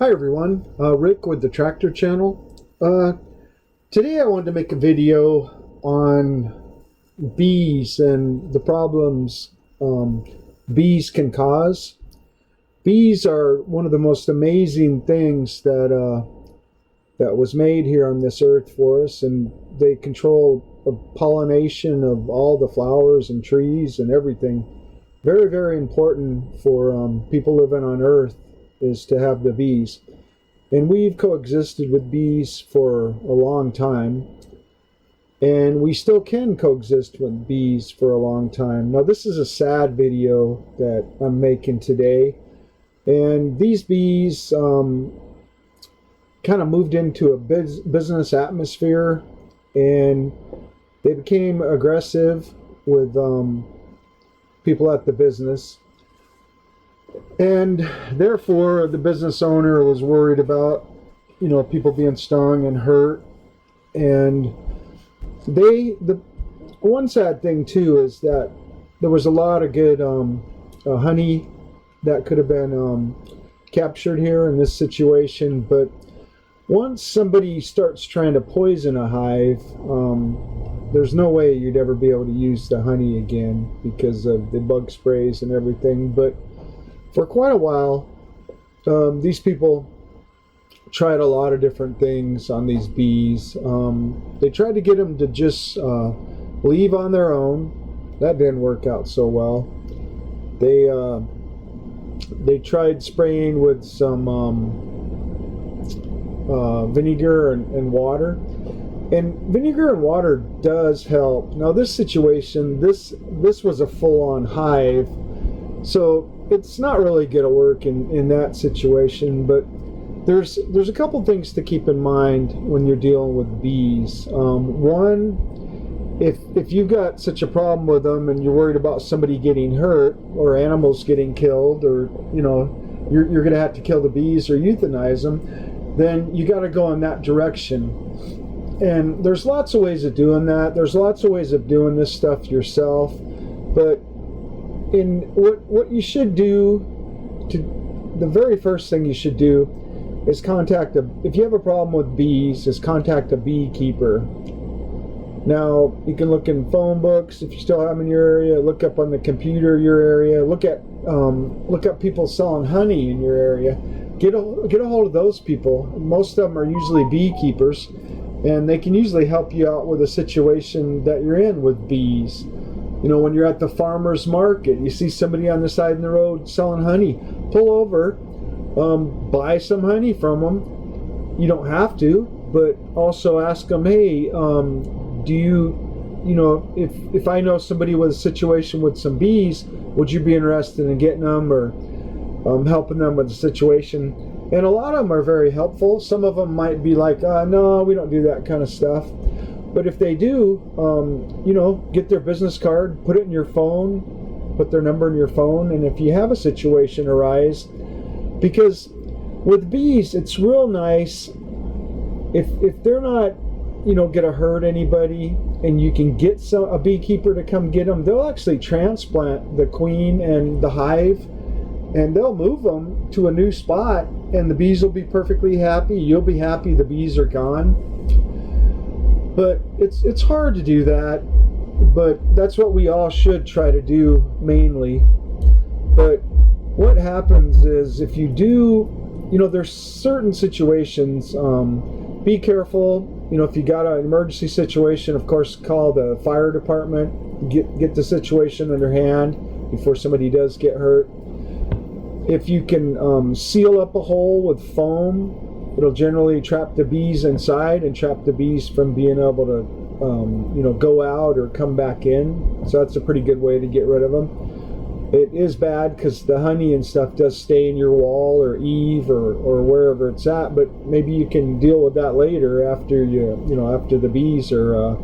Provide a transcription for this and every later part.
Hi everyone, Rick with the Tractor Channel. Today I wanted to make a video on bees and the problems bees can cause. Bees are one of the most amazing things that was made here on this earth for us, and they control pollination of all the flowers and trees and everything. Very, very important for people living on earth is to have the bees. And we've coexisted with bees for a long time, and we still can coexist with bees for a long time. Now this is a sad video that I'm making today, and these bees kind of moved into a business atmosphere, and they became aggressive with people at the business. And therefore, the business owner was worried about, people being stung and hurt. And the one sad thing too is that there was a lot of good honey that could have been captured here in this situation. But once somebody starts trying to poison a hive, there's no way you'd ever be able to use the honey again because of the bug sprays and everything. But for quite a while, these people tried a lot of different things on these bees. They tried to get them to just leave on their own. That didn't work out so well. They tried spraying with some vinegar and water. And vinegar and water does help. Now this situation, this was a full-on hive, so it's not really going to work in that situation. But there's a couple things to keep in mind when you're dealing with bees. One, if you've got such a problem with them and you're worried about somebody getting hurt or animals getting killed, or you're going to have to kill the bees or euthanize them, then you got to go in that direction. And there's lots of ways of doing that. There's lots of ways of doing this stuff yourself. But what you should do, the very first thing you should do is if you have a problem with bees, is contact a beekeeper. Now, you can look in phone books if you still have them in your area, look up on the computer your area, look up people selling honey in your area. Get a hold of those people. Most of them are usually beekeepers, and they can usually help you out with a situation that you're in with bees. When you're at the farmer's market, you see somebody on the side of the road selling honey, pull over, buy some honey from them. You don't have to, but also ask them, hey, do you, if I know somebody with a situation with some bees, would you be interested in getting them or helping them with the situation? And a lot of them are very helpful. Some of them might be like, no, we don't do that kind of stuff. But if they do, get their business card, put it in your phone, put their number in your phone, and if you have a situation arise, because with bees, it's real nice if they're not, gonna hurt anybody, and you can get a beekeeper to come get them, they'll actually transplant the queen and the hive, and they'll move them to a new spot, and the bees will be perfectly happy. You'll be happy the bees are gone. But it's hard to do that, but that's what we all should try to do mainly. But what happens is if you do, there's certain situations, be careful. If you got an emergency situation, of course, call the fire department, get the situation under hand before somebody does get hurt. If you can seal up a hole with foam, it'll generally trap the bees inside and trap the bees from being able to, go out or come back in. So that's a pretty good way to get rid of them. It is bad because the honey and stuff does stay in your wall or eave or wherever it's at. But maybe you can deal with that later after after the bees are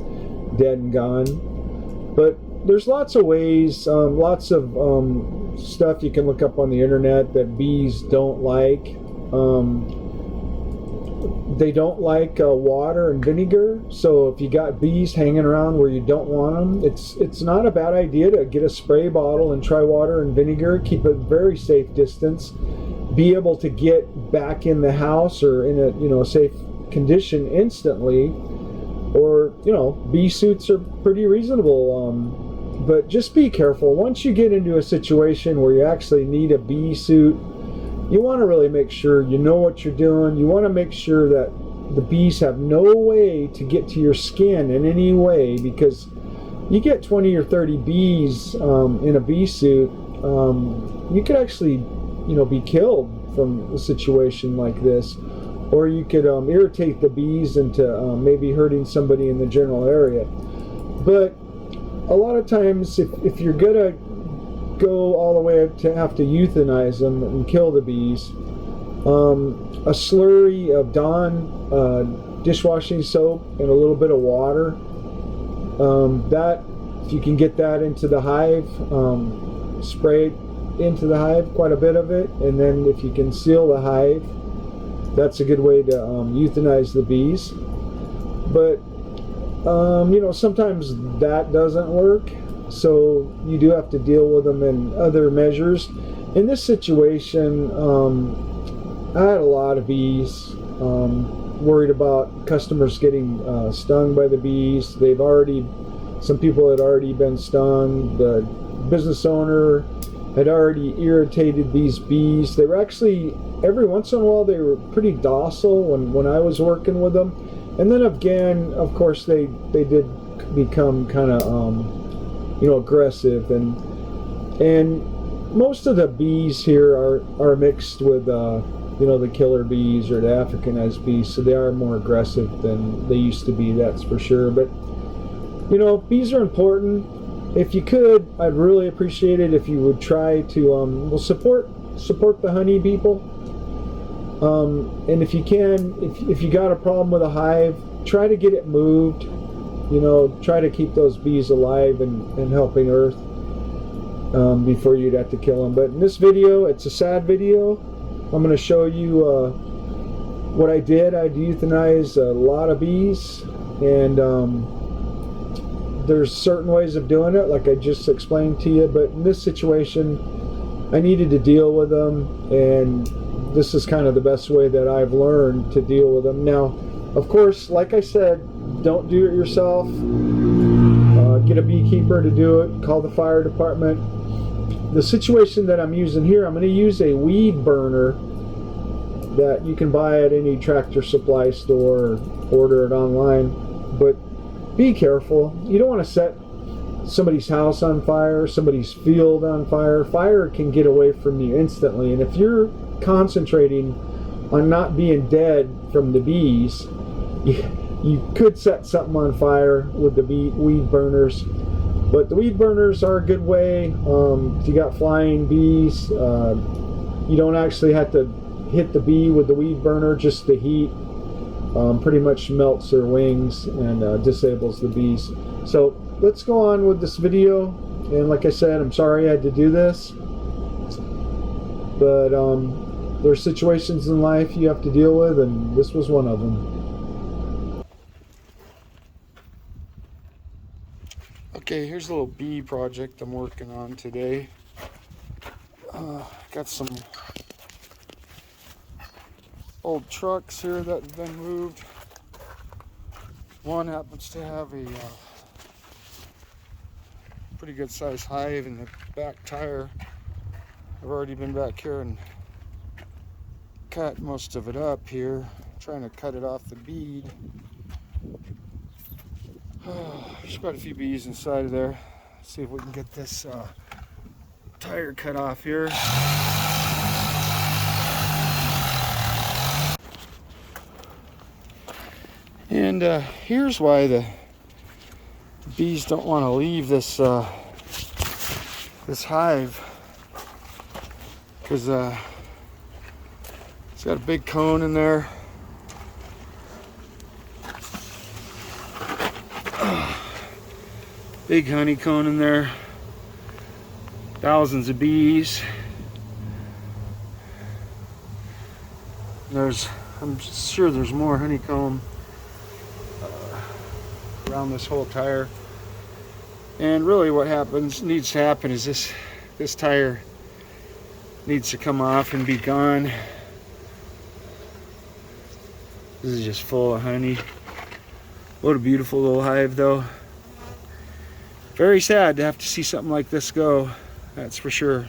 dead and gone. But there's lots of ways, lots of stuff you can look up on the internet that bees don't like. They don't like water and vinegar, so if you got bees hanging around where you don't want them, it's not a bad idea to get a spray bottle and try water and vinegar. Keep a very safe distance. be able to get back in the house or in a safe condition instantly. Or bee suits are pretty reasonable, but just be careful. Once you get into a situation where you actually need a bee suit, you want to really make sure you know what you're doing. You want to make sure that the bees have no way to get to your skin in any way, because you get 20 or 30 bees in a bee suit, you could actually be killed from a situation like this, or you could irritate the bees into maybe hurting somebody in the general area. But a lot of times, if you're gonna go all the way to have to euthanize them and kill the bees, a slurry of Dawn dishwashing soap and a little bit of water, that if you can get that into the hive, spray into the hive, quite a bit of it, and then if you can seal the hive, that's a good way to euthanize the bees. But sometimes that doesn't work, so you do have to deal with them in other measures. In this situation, I had a lot of bees, worried about customers getting stung by the bees. Some people had already been stung. The business owner had already irritated these bees. They were actually, every once in a while, they were pretty docile when I was working with them. And then again, of course, they did become kind of, aggressive. And most of the bees here are mixed with, the killer bees or the Africanized bees, so they are more aggressive than they used to be, that's for sure. But, bees are important. If you could, I'd really appreciate it if you would try to support the honey people. And if you can, if you got a problem with a hive, try to get it moved. Try to keep those bees alive and helping Earth before you'd have to kill them. But in this video, it's a sad video. I'm going to show you what I did. I euthanized a lot of bees, and there's certain ways of doing it, like I just explained to you. But in this situation, I needed to deal with them, and this is kind of the best way that I've learned to deal with them. Now, of course, like I said, don't do it yourself. Get a beekeeper to do it. Call the fire department. The situation that I'm using here, I'm going to use a weed burner that you can buy at any Tractor Supply store or order it online. But be careful. You don't want to set somebody's house on fire, somebody's field on fire. Fire can get away from you instantly. And if you're concentrating on not being dead from the bees, you could set something on fire with the weed burners. But the weed burners are a good way. If you got flying bees, you don't actually have to hit the bee with the weed burner. Just the heat pretty much melts their wings and disables the bees. So let's go on with this video. And like I said, I'm sorry I had to do this. But there are situations in life you have to deal with, and this was one of them. Okay, here's a little bee project I'm working on today. Got some old trucks here that have been moved. One happens to have a pretty good sized hive in the back tire. I've already been back here and cut most of it up here, trying to cut it off the bead. There's quite a few bees inside of there. Let's see if we can get this tire cut off here. And here's why the bees don't want to leave this this hive, because it's got a big cone in there. Big honey cone in there. Thousands of bees. I'm sure there's more honeycomb around this whole tire. And really what needs to happen is this tire needs to come off and be gone. This is just full of honey. What a beautiful little hive though. Very sad to have to see something like this go, that's for sure.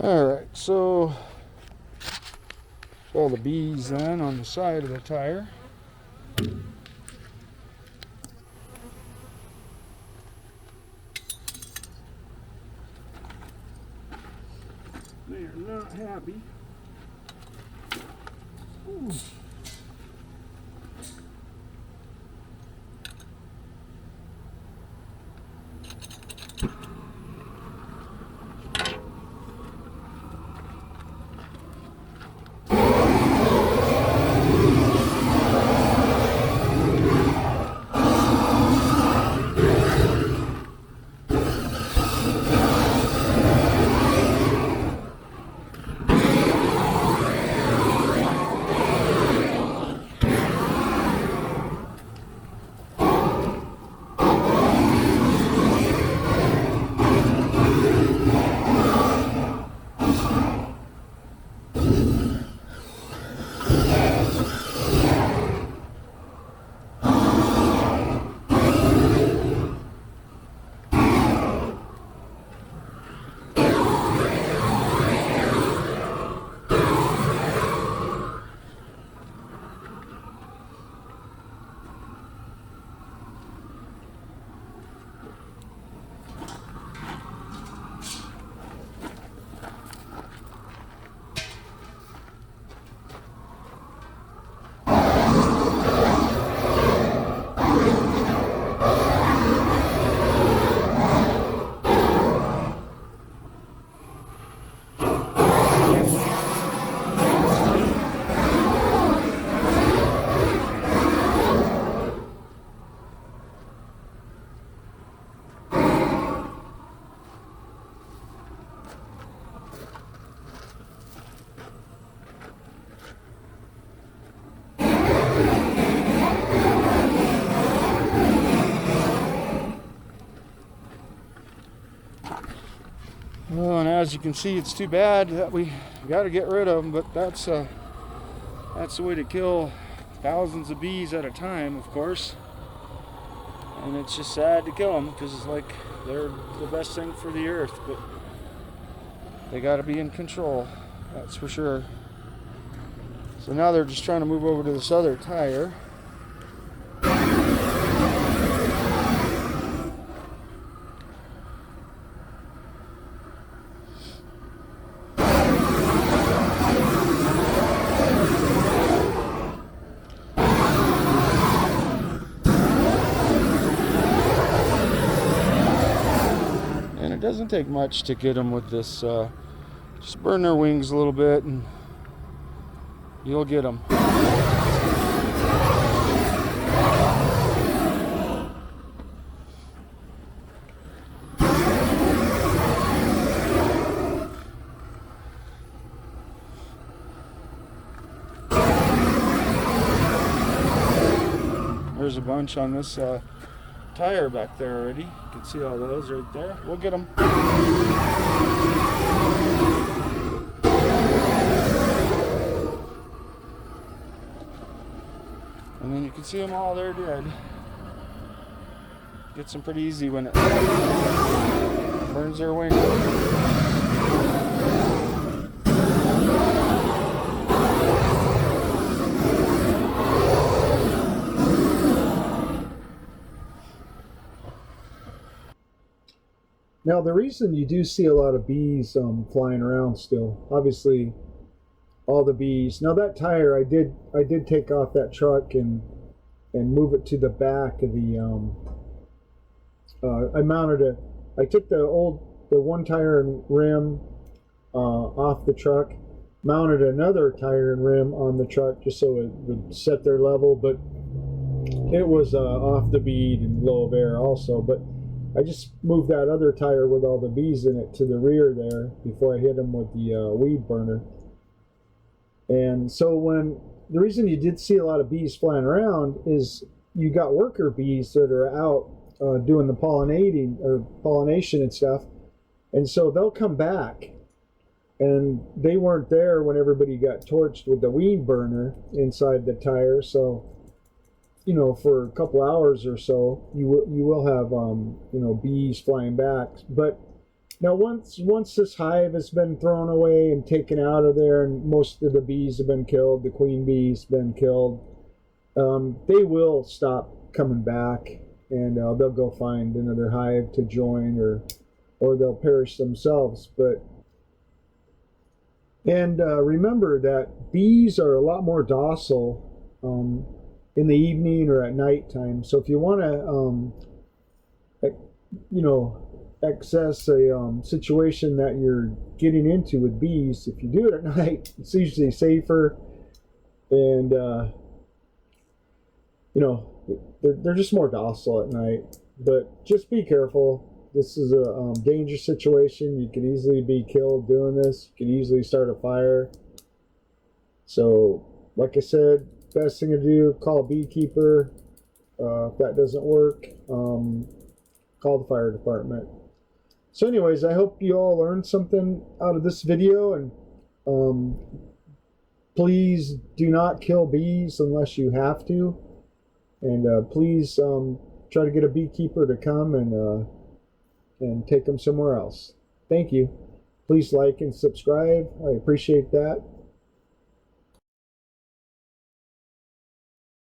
Alright, so all the bees then on the side of the tire. They are not happy. Ooh. Well, and as you can see, it's too bad that we got to get rid of them, but that's the way to kill thousands of bees at a time, of course. And it's just sad to kill them because it's like they're the best thing for the earth, but they got to be in control, that's for sure. So now they're just trying to move over to this other tire. It doesn't take much to get them with this. Just burn their wings a little bit and you'll get them. There's a bunch on this tire back there already. You can see all those right there. We'll get them. And then you can see them all, they're dead. Gets them pretty easy when it burns their wings. Now, the reason you do see a lot of bees flying around still, obviously, all the bees. Now, that tire, I did take off that truck and move it to the back of the. I took the one tire and rim off the truck, mounted another tire and rim on the truck just so it would set their level, but it was off the bead and low of air also. But I just moved that other tire with all the bees in it to the rear there before I hit them with the weed burner. And so the reason you did see a lot of bees flying around is you got worker bees that are out doing the pollination and stuff. And so they'll come back, and they weren't there when everybody got torched with the weed burner inside the tire. So, you know, for a couple hours or so, you will have you know, bees flying back. But now once this hive has been thrown away and taken out of there, and most of the bees have been killed, the queen bees been killed, they will stop coming back, and they'll go find another hive to join, or they'll perish themselves. Remember that bees are a lot more docile in the evening or at nighttime. So if you want to, you know, access a situation that you're getting into with bees, if you do it at night, it's usually safer, and you know, they're just more docile at night. But just be careful. This is a dangerous situation. You can easily be killed doing this. You can easily start a fire. So, like I said, best thing to do, call a beekeeper. If that doesn't work, call the fire department. So anyways, I hope you all learned something out of this video, and please do not kill bees unless you have to. And please try to get a beekeeper to come and take them somewhere else. Thank you. Please like and subscribe. I appreciate that.